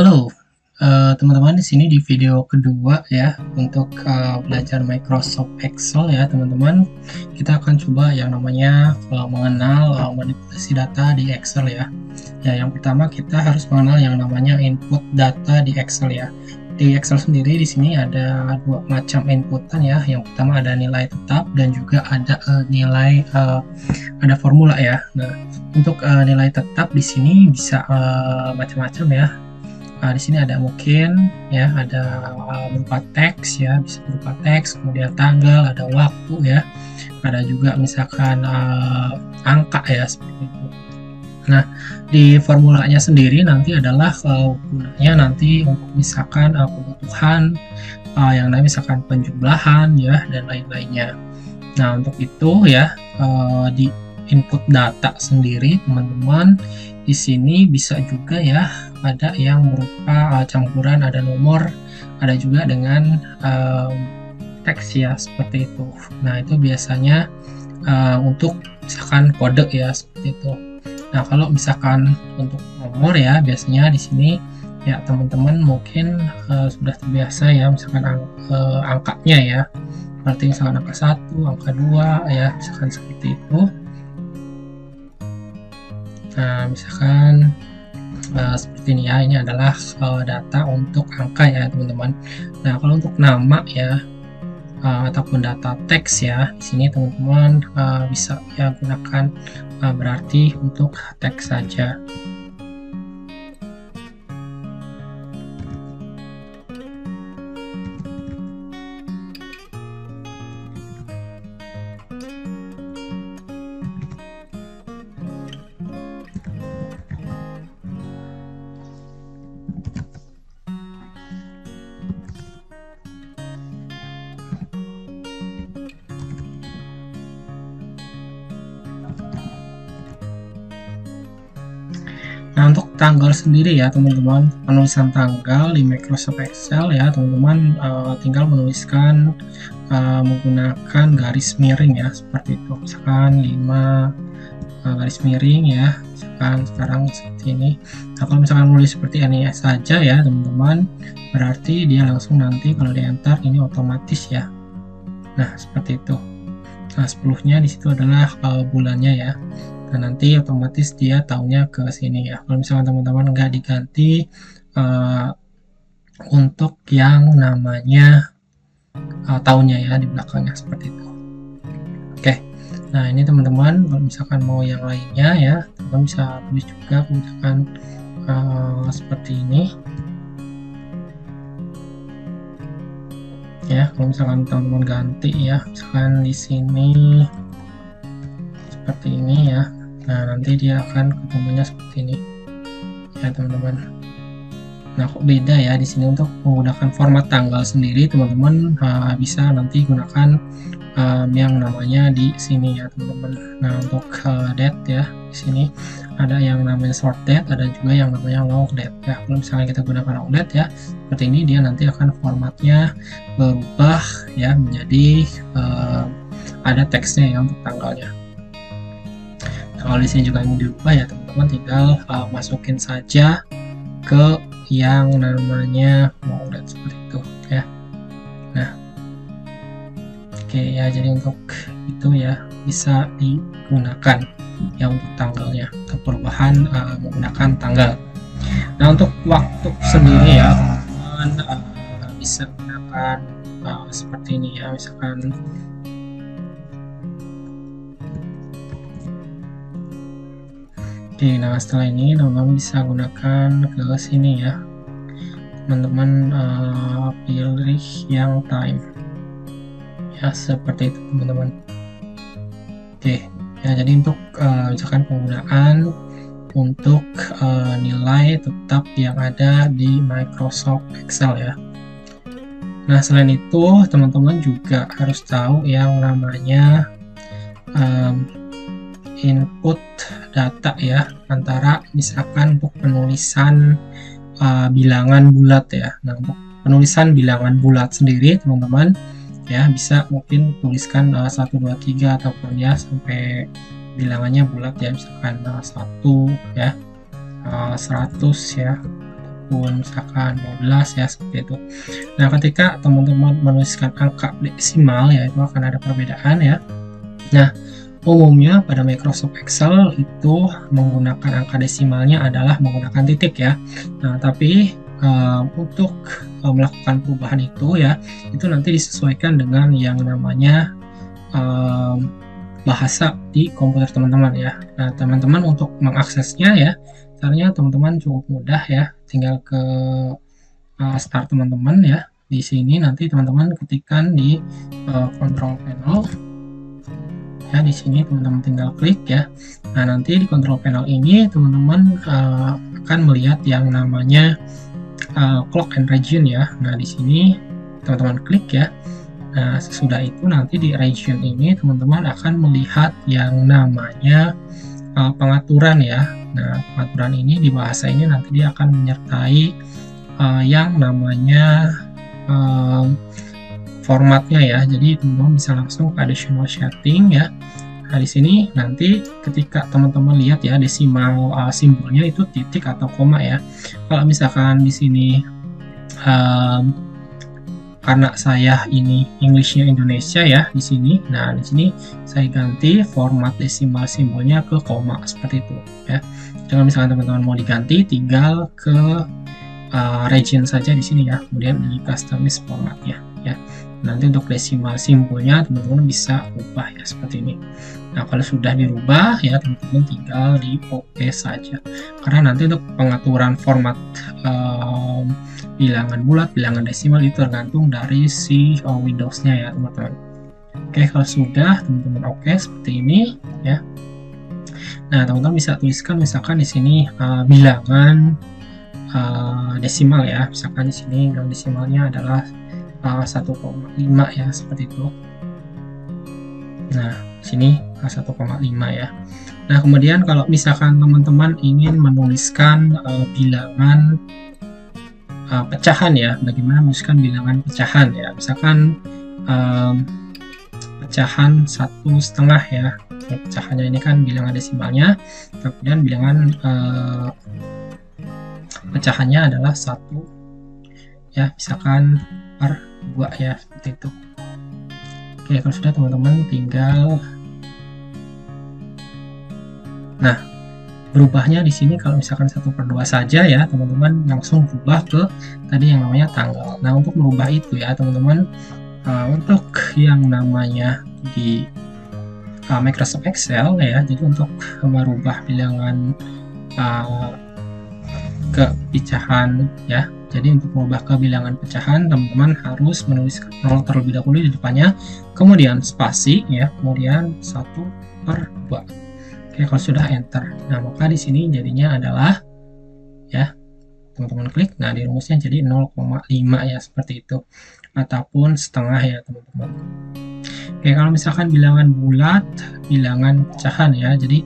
Halo, teman-teman, di sini di video kedua ya untuk belajar Microsoft Excel ya teman-teman. Kita akan coba yang namanya mengenal manipulasi data di Excel ya. Ya, yang pertama kita harus mengenal yang namanya input data di Excel ya. Di Excel sendiri di sini ada dua macam inputan ya. Yang pertama ada nilai tetap dan juga ada ada formula ya. Nah, untuk nilai tetap di sini bisa macam-macam ya. Di sini ada mungkin ya, ada berupa teks ya, bisa berupa teks, kemudian tanggal, ada waktu ya, ada juga misalkan angka ya, seperti itu. Nah, di formulanya sendiri nanti adalah gunanya nanti untuk misalkan kebutuhan yang namanya misalkan penjumlahan ya dan lain-lainnya. Nah, untuk itu ya di input data sendiri teman-teman di sini bisa juga ya ada yang berupa campuran, ada nomor, ada juga dengan teks ya, seperti itu. Nah, itu biasanya untuk misalkan kode ya, seperti itu. Nah, kalau misalkan untuk nomor ya, biasanya di sini ya teman-teman mungkin sudah terbiasa ya, misalkan angkanya ya, seperti misalkan angka 1, angka 2 ya, misalkan seperti itu. Nah, misalkan seperti ini ya, ini adalah data untuk angka ya teman-teman. Nah, kalau untuk nama ya ataupun data teks ya, di sini teman-teman bisa ya gunakan berarti untuk teks saja. Nah, untuk tanggal sendiri ya teman-teman, penulisan tanggal di Microsoft Excel ya teman-teman, tinggal menuliskan menggunakan garis miring ya, seperti itu. Misalkan 5 garis miring ya, misalkan sekarang seperti ini. Nah, kalau misalkan menulis seperti ini saja ya teman-teman, berarti dia langsung nanti kalau di enter ini otomatis ya. Nah, seperti itu. Nah, 10-nya di situ adalah bulannya ya. Nah, nanti otomatis dia taunya ke sini ya. Kalau misalkan teman-teman nggak diganti untuk yang namanya tahunnya ya di belakangnya, seperti itu. Oke. Nah, ini teman-teman kalau misalkan mau yang lainnya ya, teman-teman bisa tulis juga misalkan seperti ini. Ya, kalau misalkan teman-teman ganti ya, misalkan di sini seperti ini ya. Nah, nanti dia akan ketemunya seperti ini ya teman-teman. Nah, kok beda ya di sini untuk menggunakan format tanggal sendiri teman-teman bisa nanti gunakan yang namanya di sini ya teman-teman. Nah, untuk date ya di sini ada yang namanya short date, ada juga yang namanya long date ya. Kalau misalnya kita gunakan long date ya seperti ini, dia nanti akan formatnya berubah ya menjadi ada teksnya ya untuk tanggalnya. Kalau di sini juga ini dirubah ya teman-teman, tinggal masukin saja ke yang namanya long date seperti itu ya. Nah, oke ya, jadi untuk itu ya bisa digunakan ya untuk tanggalnya, untuk perubahan menggunakan tanggal. Nah, untuk waktu sendiri ya teman-teman bisa gunakan seperti ini ya, misalkan oke. Nah, setelah ini teman-teman bisa gunakan ke sini ya teman-teman, pilih yang time ya, seperti itu teman-teman. Oke ya, jadi untuk misalkan penggunaan untuk nilai tetap yang ada di Microsoft Excel ya. Nah, selain itu teman-teman juga harus tahu yang namanya input data ya, antara misalkan untuk penulisan bilangan bulat ya. Nah, untuk penulisan bilangan bulat sendiri teman-teman ya bisa mungkin tuliskan 1, 2, 3 ataupun ya sampai bilangannya bulat ya, misalkan 1 ya, 100 ya, ataupun misalkan 12 ya, seperti itu. Nah, ketika teman-teman menuliskan angka desimal ya, itu akan ada perbedaan ya. Nah, umumnya pada Microsoft Excel itu menggunakan angka desimalnya adalah menggunakan titik ya. Nah, tapi untuk melakukan perubahan itu ya, itu nanti disesuaikan dengan yang namanya bahasa di komputer teman-teman ya. Nah, teman-teman untuk mengaksesnya ya, caranya teman-teman cukup mudah ya, tinggal ke start teman-teman ya. Di sini nanti teman-teman ketikkan di control panel ya, di sini teman-teman tinggal klik ya. Nah, nanti di control panel ini teman-teman akan melihat yang namanya clock and region ya. Nah, di sini teman-teman klik ya. Nah, sesudah itu nanti di region ini teman-teman akan melihat yang namanya pengaturan ya. Nah, pengaturan ini di bahasa ini nanti dia akan menyertai yang namanya formatnya ya. Jadi teman-teman bisa langsung ke additional setting ya. Nah, di sini nanti ketika teman-teman lihat ya, desimal simbolnya itu titik atau koma ya. Kalau misalkan di sini karena saya ini Englishnya Indonesia ya di sini. Nah, di sini saya ganti format desimal simbolnya ke koma seperti itu ya. Kalau misalkan teman-teman mau diganti, tinggal ke region saja di sini ya. Kemudian di customize formatnya ya. Nanti untuk desimal simbolnya teman-teman bisa ubah ya seperti ini. Nah, kalau sudah dirubah ya, teman-teman tinggal di OK saja. Karena nanti untuk pengaturan format bilangan bulat, bilangan desimal itu tergantung dari si Windows-nya ya, teman-teman. Oke, kalau sudah teman-teman OK seperti ini ya. Nah, teman-teman bisa tuliskan misalkan di sini bilangan desimal ya. Misalkan di sini bilangan desimalnya adalah 1,5 ya, seperti itu. Nah, sini 1,5 ya. Nah, kemudian kalau misalkan teman-teman ingin menuliskan bilangan pecahan ya, bagaimana menuliskan bilangan pecahan ya. Misalkan pecahan 1,5 ya. Pecahannya ini kan bilangan desimalnya, kemudian bilangan pecahannya adalah 1 ya, misalkan per 2 ya, seperti itu. Oke, kalau sudah teman-teman tinggal, nah berubahnya di sini kalau misalkan 1/2 saja ya, teman-teman langsung berubah ke tadi yang namanya tanggal. Nah, untuk merubah itu ya teman-teman, untuk yang namanya di Microsoft Excel ya, jadi untuk merubah bilangan ke pecahan ya, jadi untuk merubah ke bilangan pecahan teman-teman harus menuliskan 0 terlebih dahulu di depannya, kemudian spasi ya, kemudian 1/2. Oke, kalau sudah enter, nah maka di sini jadinya adalah ya, teman-teman klik, nah di rumusnya jadi 0,5 ya, seperti itu, ataupun setengah ya teman-teman. Oke, kalau misalkan bilangan bulat, bilangan pecahan ya, jadi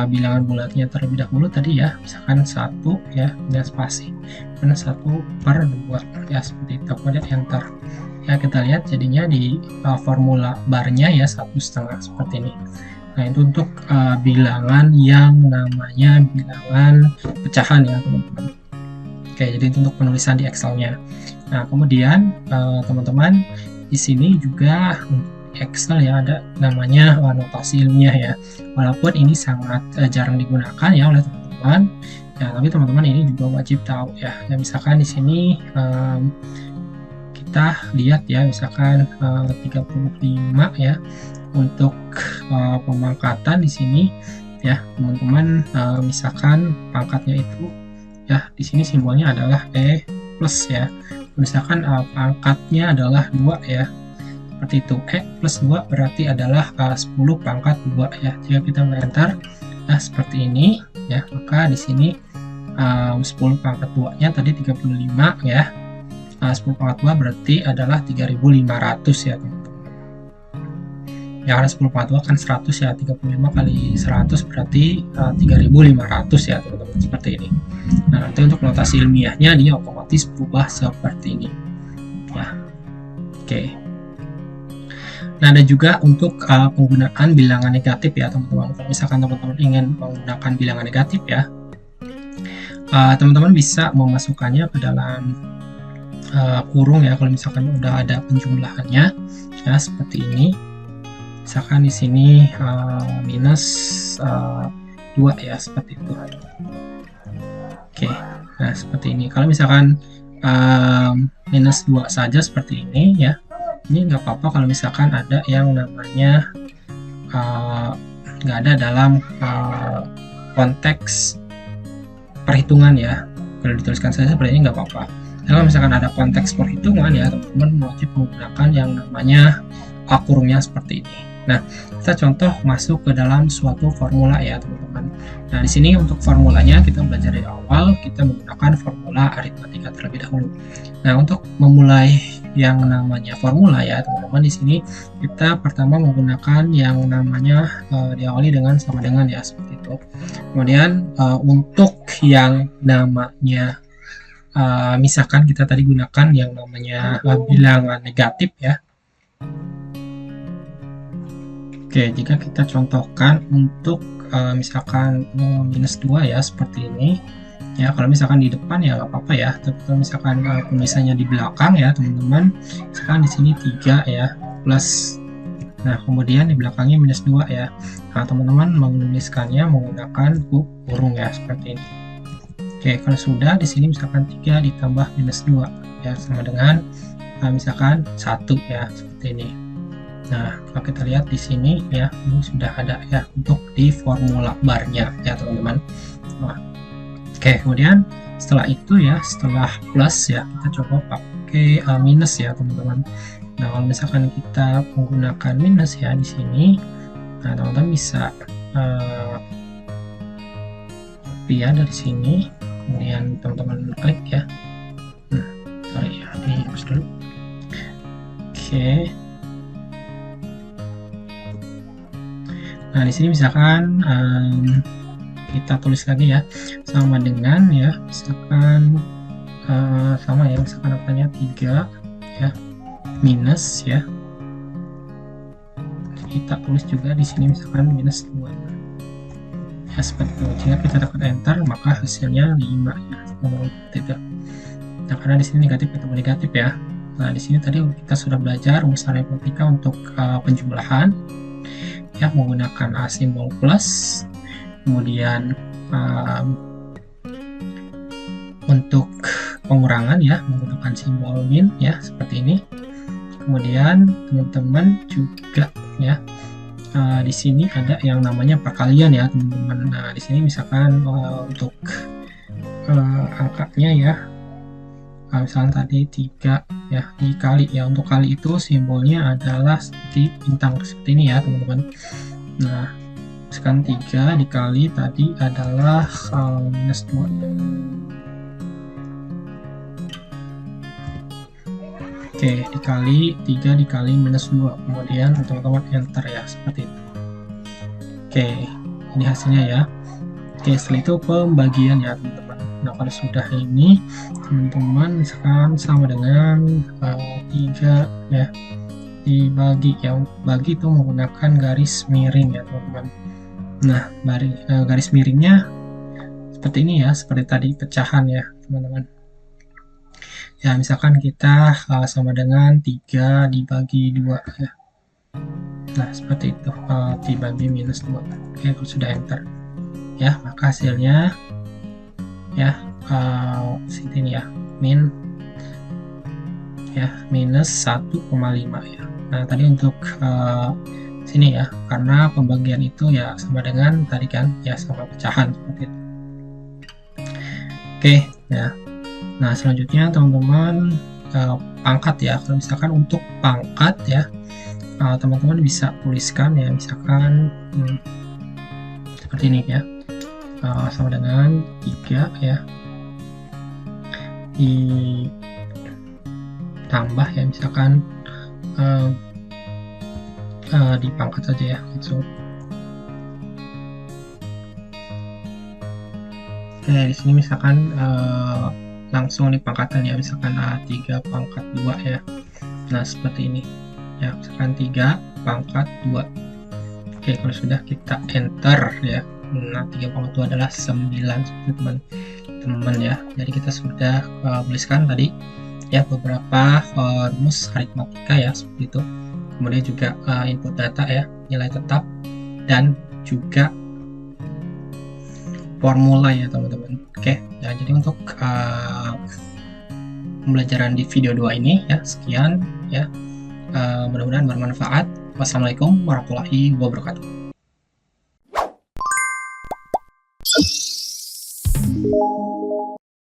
bilangan bulatnya terlebih dahulu tadi ya, misalkan 1 ya, dan spasi, kemudian 1/2 ya, seperti itu, kemudian enter ya. Kita lihat jadinya di formula barnya ya 1/2 seperti ini. Nah, itu untuk bilangan yang namanya bilangan pecahan ya teman-teman. Oke, jadi itu untuk penulisan di Excel-nya. Nah, kemudian teman-teman di sini juga untuk Excel ya ada namanya notasi ilmiah ya. Walaupun ini sangat jarang digunakan ya oleh teman-teman. Ya, tapi teman-teman ini juga wajib tahu ya. Ya, misalkan di sini kita lihat ya, misalkan 35 ya. Untuk pemangkatan di sini ya teman-teman, misalkan pangkatnya itu ya, di sini simbolnya adalah E+ ya. Misalkan pangkatnya adalah 2 ya, seperti itu. E+2 berarti adalah 10 pangkat 2 ya. Jika kita enter nah seperti ini ya, maka di sini 10 pangkat 2 nya tadi 35 ya. 10 pangkat 2 berarti adalah 3.500 ya teman-teman. Ya, karena 10 pangkat 2 kan 100 ya, 35 kali 100 berarti 3.500 ya teman-teman, seperti ini. Nah, nanti untuk notasi ilmiahnya dia otomatis berubah seperti ini ya. Oke. Nah, ada juga untuk penggunaan bilangan negatif ya teman-teman. Kalau misalkan teman-teman ingin menggunakan bilangan negatif ya, teman-teman bisa memasukkannya ke dalam kurung ya, kalau misalkan udah ada penjumlahannya ya, seperti ini. Misalkan di sini minus 2 ya, seperti itu. Oke, nah seperti ini. Kalau misalkan minus 2 saja seperti ini ya, ini nggak apa-apa kalau misalkan ada yang namanya nggak ada dalam konteks perhitungan ya. Kalau dituliskan saja seperti ini nggak apa-apa. Kalau misalkan ada konteks perhitungan ya, teman-teman wajib menggunakan yang namanya kurungnya seperti ini. Nah, kita contoh masuk ke dalam suatu formula ya, teman-teman. Nah, di sini untuk formulanya kita belajar dari awal, kita menggunakan formula aritmatika terlebih dahulu. Nah, untuk memulai yang namanya formula ya, teman-teman, di sini kita pertama menggunakan yang namanya diawali dengan sama dengan ya, seperti itu. Kemudian untuk yang namanya misalkan kita tadi gunakan yang namanya bilangan negatif ya. Oke, jika kita contohkan untuk misalkan minus 2 ya, seperti ini ya. Kalau misalkan di depan ya nggak apa-apa ya, tapi kalau misalkan penulisannya di belakang ya, teman-teman, misalkan di sini 3 ya plus, nah kemudian di belakangnya minus 2 ya. Nah, teman-teman menuliskannya menggunakan kurung ya, seperti ini. Oke, kalau sudah di sini misalkan 3 ditambah minus 2 ya, sama dengan misalkan 1 ya, seperti ini. Nah, kalau kita lihat di sini ya, ini sudah ada ya untuk di formula barnya ya, teman-teman. Nah, oke, kemudian setelah itu ya, setelah plus ya, kita coba pakai minus ya, teman-teman. Nah, kalau misalkan kita menggunakan minus ya di sini, nah teman-teman bisa copy ya dari sini, kemudian teman-teman klik ya. Sorry ya, dihapus dulu. Oke. Nah, di sini misalkan kita tulis lagi ya, sama dengan ya, misalkan sama ya, misalkan apanya 3 ya minus ya, kita tulis juga di sini misalkan minus 2 ya, seperti itu. Jika kita tekan enter maka hasilnya 5 ya, seperti itu. Nah, karena di sini negatif ketemu negatif ya. Nah, di sini tadi kita sudah belajar rumus aritmatika untuk penjumlahan ya, menggunakan simbol plus. Kemudian untuk pengurangan ya, menggunakan simbol min ya, seperti ini. Kemudian teman-teman juga ya, di sini ada yang namanya perkalian ya, teman-teman. Nah, di sini misalkan untuk angkanya ya, misalnya tadi 3 ya dikali ya, untuk kali itu simbolnya adalah seperti bintang seperti ini ya, teman-teman. Nah, sekarang 3 dikali tadi adalah minus 2. Oke, dikali 3 dikali minus 2, kemudian teman-teman enter ya, seperti itu. Oke, ini hasilnya ya. Oke, setelah itu pembagian ya, teman-teman. Nah, kalau sudah ini teman-teman misalkan sama dengan 3 ya dibagi ya, bagi itu menggunakan garis miring ya, teman-teman. Nah, garis miringnya seperti ini ya, seperti tadi pecahan ya, teman-teman. Ya, misalkan kita sama dengan 3 dibagi 2 ya. Nah, seperti itu, dibagi minus 2. Oke, kalau sudah enter ya, maka hasilnya ya sini ya, min ya minus 1,5 ya. Nah, tadi untuk sini ya, karena pembagian itu ya sama dengan tadi kan ya, sama pecahan seperti itu. Oke ya. Nah, selanjutnya teman-teman pangkat ya. Kalau misalkan untuk pangkat ya, teman-teman bisa tuliskan ya, misalkan seperti ini ya, sama dengan 3 ya ditambah ya, misalkan dipangkat saja ya, langsung. Oke, di sini misalkan langsung di pangkatan ya, misalkan 3 pangkat 2 ya. Nah, seperti ini ya, misalkan 3 pangkat 2. Oke, kalau sudah kita enter ya. Nah, 3 pangkat 2 adalah 9, teman-teman. Kita teman-teman ya. Jadi kita sudah tuliskan tadi ya beberapa rumus aritmatika ya seperti itu. Kemudian juga input data ya, nilai tetap dan juga formula ya teman-teman. Oke, ya jadi untuk pembelajaran di video 2 ini ya sekian ya. Mudah-mudahan bermanfaat. Wassalamualaikum warahmatullahi wabarakatuh.